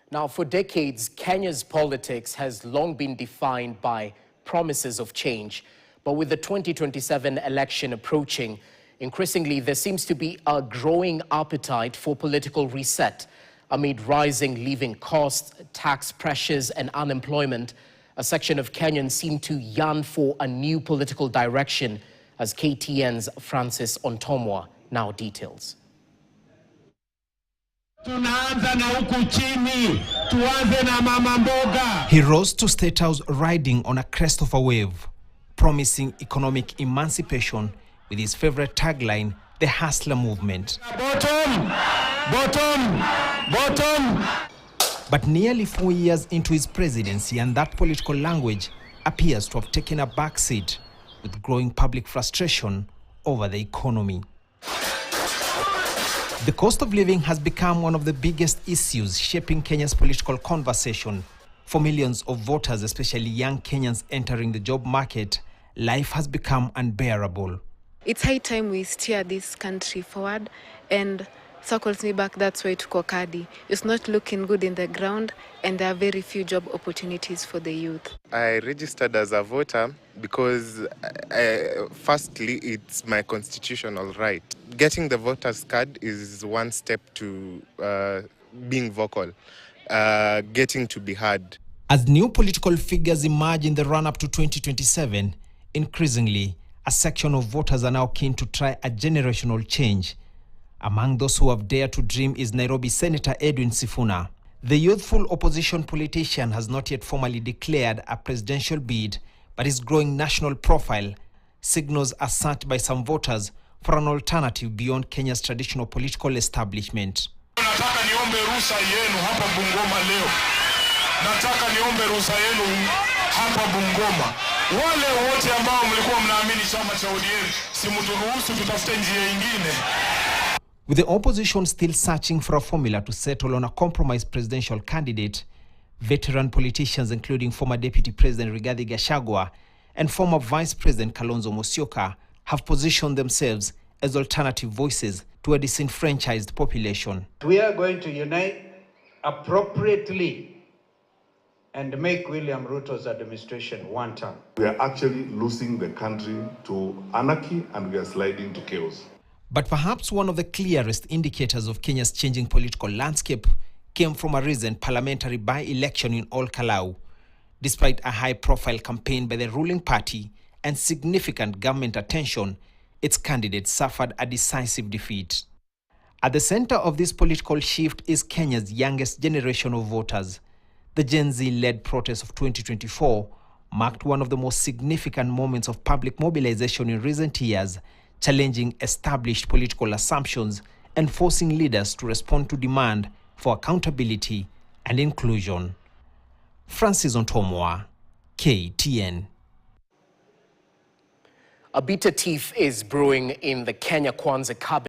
Now, for decades, Kenya's politics has long been defined by promises of change. But with the 2027 election approaching, increasingly there seems to be a growing appetite for political reset. Amid rising living costs, tax pressures, and unemployment, a section of Kenyans seem to yearn for a new political direction, as KTN's Francis Ontomwa now details. He rose to State House riding on a crest of a wave, promising economic emancipation with his favorite tagline, the hustler movement. Bottom, bottom, bottom. But nearly 4 years into his presidency, and that political language appears to have taken a backseat, with growing public frustration over the economy. The cost of living has become one of the biggest issues shaping Kenya's political conversation. For millions of voters, especially young Kenyans entering the job market, life has become unbearable. It's high time we steer this country forward, and circles me back, that's why tuko kadi. It's not looking good in the ground, and there are very few job opportunities for the youth. I registered as a voter because, firstly, it's my constitutional right. Getting the voter's card is one step to being vocal, getting to be heard. As new political figures emerge in the run-up to 2027, increasingly, a section of voters are now keen to try a generational change. Among those who have dared to dream is Nairobi Senator Edwin Sifuna. The youthful opposition politician has not yet formally declared a presidential bid, but his growing national profile signals a search by some voters for an alternative beyond Kenya's traditional political establishment. Nataka niombe ruhusa yenu hapa Bungoma leo. Nataka niombe ruhusa yenu hapa Bungoma. Wale wote ambao mlikuwa mnaamini chama cha ODM, simuturuhusu tutafute njia nyingine. With the opposition still searching for a formula to settle on a compromise presidential candidate, veteran politicians including former Deputy President Rigathi Gachagua and former Vice President Kalonzo Musyoka have positioned themselves as alternative voices to a disenfranchised population. We are going to unite appropriately and make William Ruto's administration one term. We are actually losing the country to anarchy, and we are sliding to chaos. But perhaps one of the clearest indicators of Kenya's changing political landscape came from a recent parliamentary by-election in Ol-Kalou. Despite a high-profile campaign by the ruling party and significant government attention, its candidate suffered a decisive defeat. At the center of this political shift is Kenya's youngest generation of voters. The Gen Z-led protest of 2024 marked one of the most significant moments of public mobilization in recent years, challenging established political assumptions and forcing leaders to respond to demand for accountability and inclusion. Francis Ontomwa, KTN. A bitter tiff is brewing in the Kenya Kwanza cabinet.